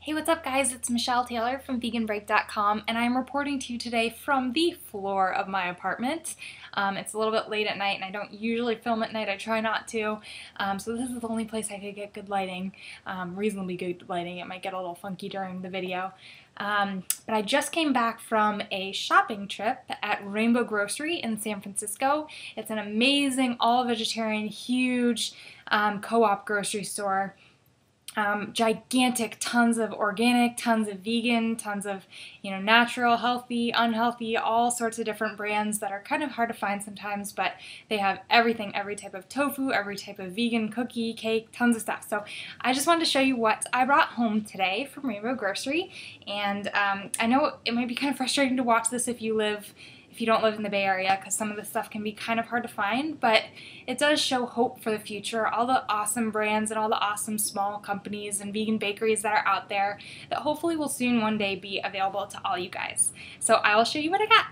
Hey, what's up guys? It's Michelle Taylor from veganbreak.com and I'm reporting to you today from the floor of my apartment. It's a little bit late at night and I don't usually film at night. I try not to. So this is the only place I could get good lighting, reasonably good lighting. It might get a little funky during the video. But I just came back from a shopping trip at Rainbow Grocery in San Francisco. It's an amazing all-vegetarian, huge co-op grocery store. Gigantic, tons of organic, tons of vegan, tons of, natural, healthy, unhealthy, all sorts of different brands that are kind of hard to find sometimes, but they have everything, every type of tofu, every type of vegan cookie, cake, tons of stuff. So I just wanted to show you what I brought home today from Rainbow Grocery, and I know it might be kind of frustrating to watch this if you don't live in the Bay Area, because some of this stuff can be kind of hard to find, but it does show hope for the future. All the awesome brands and all the awesome small companies and vegan bakeries that are out there that hopefully will soon one day be available to all you guys. So I will show you what I got.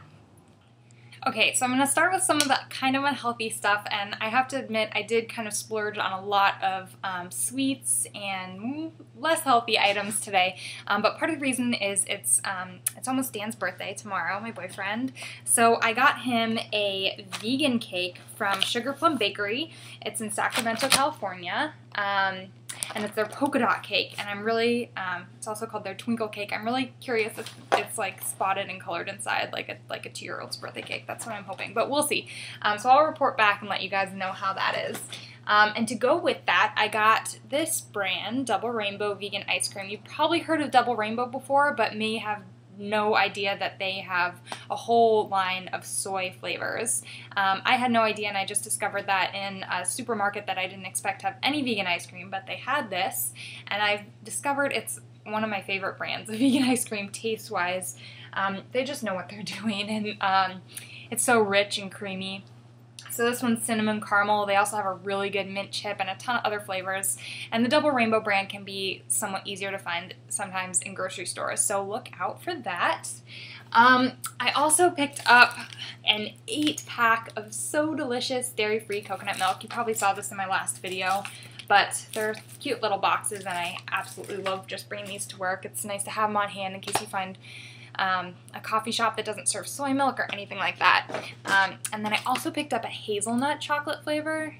Okay, so I'm going to start with some of the kind of unhealthy stuff, and I have to admit I did kind of splurge on a lot of sweets and less healthy items today, but part of the reason is it's almost Dan's birthday tomorrow, my boyfriend, so I got him a vegan cake from Sugar Plum Bakery. It's in Sacramento, California. And it's their polka dot cake, and I'm really, it's also called their twinkle cake. I'm really curious if it's like spotted and colored inside like a 2-year-old's birthday cake. That's what I'm hoping, but we'll see. So I'll report back and let you guys know how that is. And to go with that, I got this brand, Double Rainbow Vegan Ice Cream. You've probably heard of Double Rainbow before, but may have no idea that they have a whole line of soy flavors. I had no idea, and I just discovered that in a supermarket that I didn't expect to have any vegan ice cream, but they had this, and I've discovered it's one of my favorite brands of vegan ice cream taste-wise. They just know what they're doing, and it's so rich and creamy. So this one's cinnamon caramel. They also have a really good mint chip and a ton of other flavors. And the Double Rainbow brand can be somewhat easier to find sometimes in grocery stores, so look out for that. I also picked up an 8-pack of so delicious dairy-free coconut milk. You probably saw this in my last video, but they're cute little boxes, and I absolutely love just bringing these to work. It's nice to have them on hand in case you find a coffee shop that doesn't serve soy milk or anything like that. And then I also picked up a hazelnut chocolate flavor.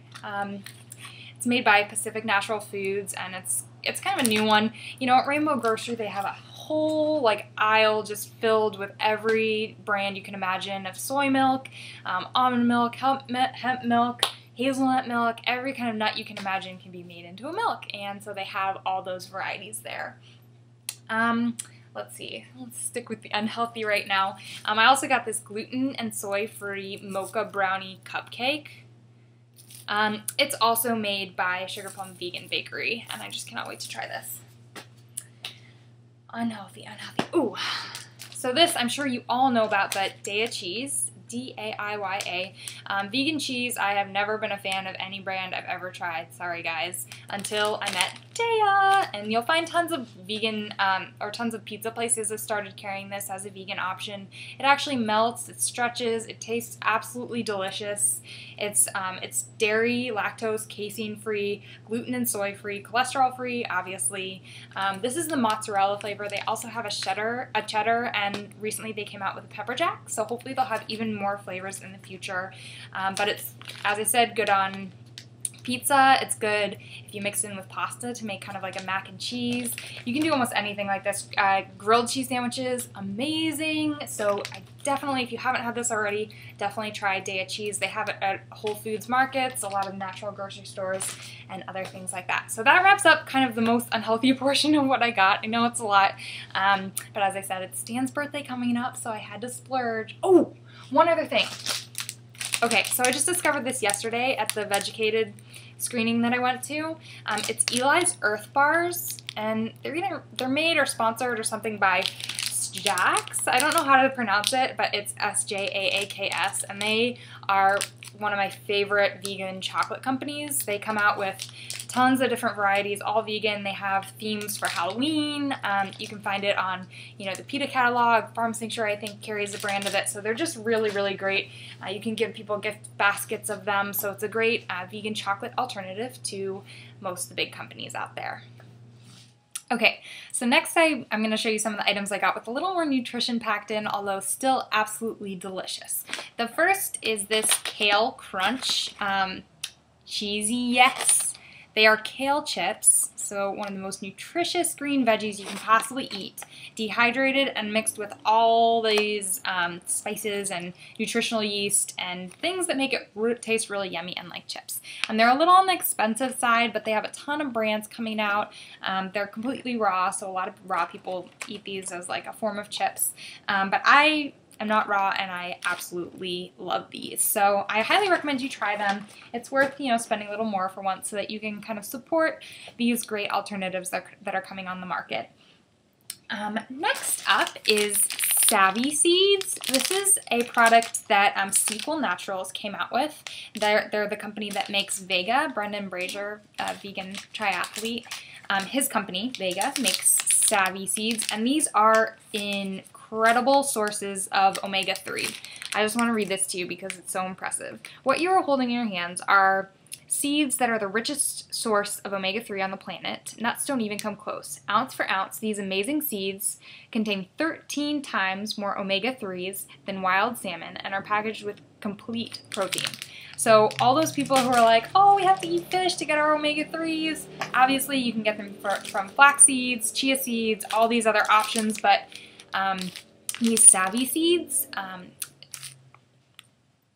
It's made by Pacific Natural Foods, and it's kind of a new one. At Rainbow Grocery they have a whole aisle just filled with every brand you can imagine of soy milk, almond milk, hemp milk, hazelnut milk, every kind of nut you can imagine can be made into a milk, and so they have all those varieties there. Let's see, let's stick with the unhealthy right now. I also got this gluten and soy-free Mocha Brownie Cupcake. It's also made by Sugar Plum Vegan Bakery, and I just cannot wait to try this. Unhealthy, unhealthy. Ooh! So this, I'm sure you all know about, but Daiya cheese. D-A-I-Y-A. Vegan cheese, I have never been a fan of any brand I've ever tried, sorry guys, until I met Daiya, and you'll find tons of vegan, or tons of pizza places have started carrying this as a vegan option. It actually melts, it stretches, it tastes absolutely delicious. It's dairy, lactose, casein-free, gluten and soy-free, cholesterol-free, obviously. This is the mozzarella flavor. They also have a cheddar, and recently they came out with a pepper jack, so hopefully they'll have even more flavors in the future. But it's, as I said, good on pizza. It's good if you mix it in with pasta to make kind of like a mac and cheese. You can do almost anything like this. Grilled cheese sandwiches, amazing. So I definitely, if you haven't had this already, definitely try Daiya cheese. They have it at Whole Foods markets, a lot of natural grocery stores, and other things like that. So that wraps up kind of the most unhealthy portion of what I got. I know it's a lot, but as I said, it's Dan's birthday coming up, so I had to splurge. Oh, one other thing. Okay, so I just discovered this yesterday at the Vegucated screening that I went to. It's Eli's Earth Bars, and they're made or sponsored or something by Jax. I don't know how to pronounce it, but it's S-J-A-A-K-S, and they are one of my favorite vegan chocolate companies. They come out with tons of different varieties, all vegan. They have themes for Halloween. You can find it on, the PETA catalog. Farm Sanctuary, I think, carries a brand of it. So they're just really, really great. You can give people gift baskets of them. So it's a great vegan chocolate alternative to most of the big companies out there. Okay, so next I'm going to show you some of the items I got with a little more nutrition packed in, although still absolutely delicious. The first is this Kale Crunch cheesy yes. They are kale chips, so one of the most nutritious green veggies you can possibly eat, dehydrated and mixed with all these spices and nutritional yeast and things that make it taste really yummy and like chips. And they're a little on the expensive side, but they have a ton of brands coming out. They're completely raw, so a lot of raw people eat these as like a form of chips. But I'm not raw, and I absolutely love these. So I highly recommend you try them. It's worth, spending a little more for once so that you can kind of support these great alternatives that are coming on the market. Next up is Savvy Seeds. This is a product that Sequel Naturals came out with. They're the company that makes Vega. Brendan Brazier, a vegan triathlete, his company, Vega, makes Savvy Seeds, and these are incredible sources of omega-3. I just want to read this to you because it's so impressive. What you are holding in your hands are seeds that are the richest source of omega-3 on the planet. Nuts don't even come close. Ounce for ounce, these amazing seeds contain 13 times more omega-3s than wild salmon and are packaged with complete protein. So all those people who are like, oh, we have to eat fish to get our omega-3s, obviously you can get them from flax seeds, chia seeds, all these other options, but these Savvy Seeds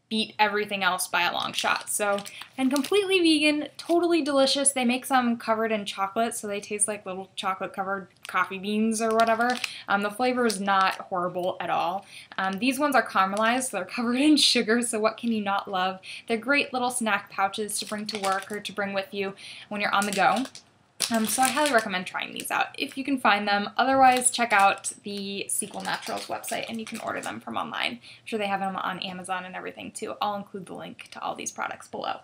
beat everything else by a long shot. So, and completely vegan, totally delicious. They make some covered in chocolate, so they taste like little chocolate-covered coffee beans or whatever. The flavor is not horrible at all. These ones are caramelized, so they're covered in sugar, so what can you not love? They're great little snack pouches to bring to work or to bring with you when you're on the go. So I highly recommend trying these out if you can find them. Otherwise, check out the Sequel Naturals website and you can order them from online. I'm sure they have them on Amazon and everything too. I'll include the link to all these products below.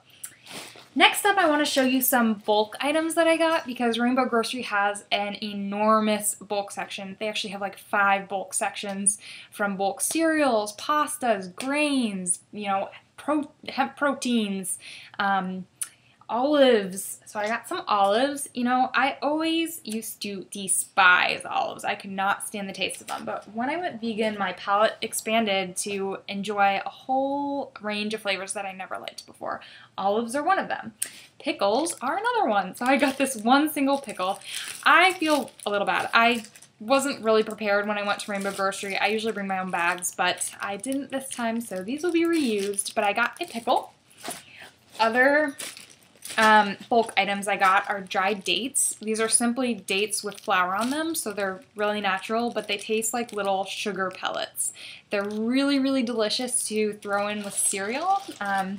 Next up, I want to show you some bulk items that I got because Rainbow Grocery has an enormous bulk section. They actually have like 5 bulk sections, from bulk cereals, pastas, grains, hemp proteins, olives. So I got some olives. I always used to despise olives. I could not stand the taste of them. But when I went vegan, my palate expanded to enjoy a whole range of flavors that I never liked before. Olives are one of them. Pickles are another one. So I got this one single pickle. I feel a little bad. I wasn't really prepared when I went to Rainbow Grocery. I usually bring my own bags, but I didn't this time, so these will be reused. But I got a pickle. Other bulk items I got are dried dates. These are simply dates with flour on them, so they're really natural, but they taste like little sugar pellets. They're really, really delicious to throw in with cereal. I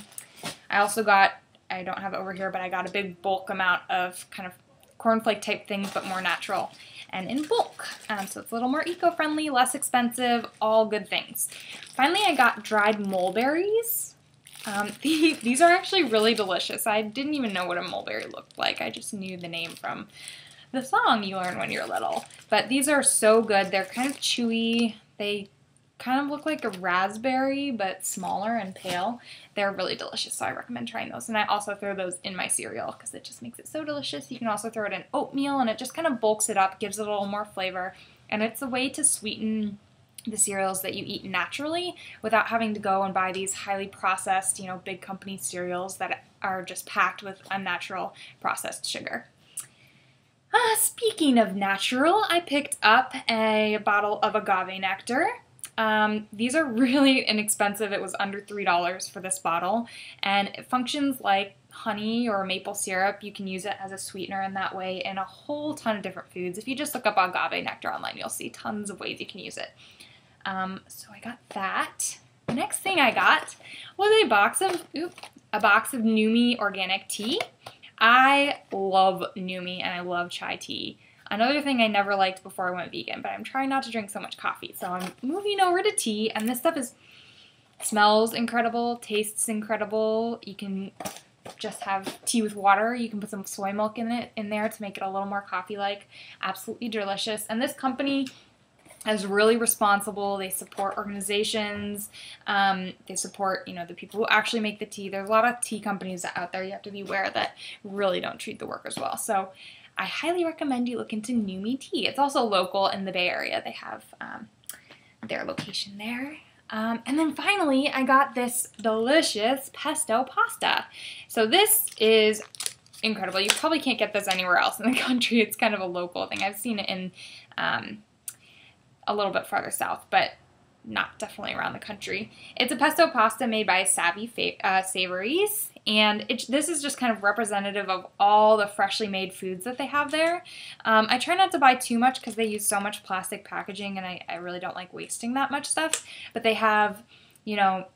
also got, I don't have it over here, but I got a big bulk amount of kind of cornflake type things, but more natural and in bulk. So it's a little more eco-friendly, less expensive, all good things. Finally, I got dried mulberries. These are actually really delicious. I didn't even know what a mulberry looked like. I just knew the name from the song you learn when you're little. But these are so good. They're kind of chewy. They kind of look like a raspberry, but smaller and pale. They're really delicious, so I recommend trying those. And I also throw those in my cereal because it just makes it so delicious. You can also throw it in oatmeal, and it just kind of bulks it up, gives it a little more flavor. And it's a way to sweeten the cereals that you eat naturally without having to go and buy these highly processed, big company cereals that are just packed with unnatural processed sugar. Speaking of natural, I picked up a bottle of agave nectar. These are really inexpensive. It was under $3 for this bottle, and it functions like honey or maple syrup. You can use it as a sweetener in that way in a whole ton of different foods. If you just look up agave nectar online, you'll see tons of ways you can use it. So I got that. The next thing I got was a box of Numi organic tea. I love Numi and I love chai tea. Another thing I never liked before I went vegan, but I'm trying not to drink so much coffee. So I'm moving over to tea, and this stuff smells incredible, tastes incredible. You can just have tea with water. You can put some soy milk in there to make it a little more coffee-like. Absolutely delicious. And this company is really responsible. They support organizations. They support, the people who actually make the tea. There's a lot of tea companies out there you have to be aware that really don't treat the workers well. So I highly recommend you look into Numi Tea. It's also local in the Bay Area. They have their location there. And then finally, I got this delicious pesto pasta. So this is incredible. You probably can't get this anywhere else in the country. It's kind of a local thing. I've seen it in a little bit farther south, but not definitely around the country. It's a pesto pasta made by Savvy Savories, and this is just kind of representative of all the freshly made foods that they have there. I try not to buy too much because they use so much plastic packaging, and I really don't like wasting that much stuff, but they have, you know,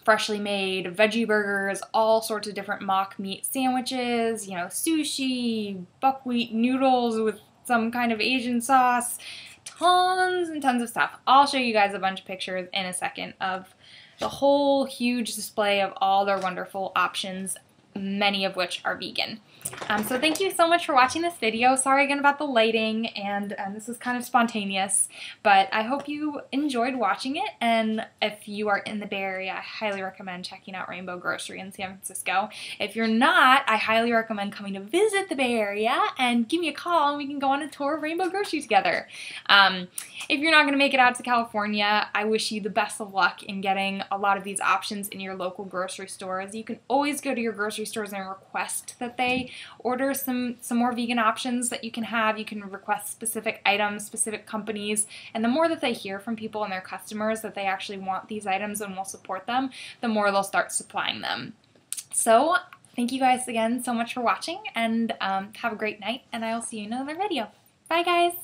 freshly made veggie burgers, all sorts of different mock meat sandwiches, you know, sushi, buckwheat noodles with some kind of Asian sauce, tons and tons of stuff. I'll show you guys a bunch of pictures in a second of the whole huge display of all their wonderful options, many of which are vegan. So thank you so much for watching this video. Sorry again about the lighting, and this is kind of spontaneous, but I hope you enjoyed watching it, and if you are in the Bay Area, I highly recommend checking out Rainbow Grocery in San Francisco. If you're not, I highly recommend coming to visit the Bay Area and give me a call and we can go on a tour of Rainbow Grocery together. If you're not going to make it out to California, I wish you the best of luck in getting a lot of these options in your local grocery stores. You can always go to your grocery stores and request that they order some more vegan options that you can have. You can request specific items, specific companies, and the more that they hear from people and their customers that they actually want these items and will support them, the more they'll start supplying them. So thank you guys again so much for watching, and have a great night, and I will see you in another video. Bye guys!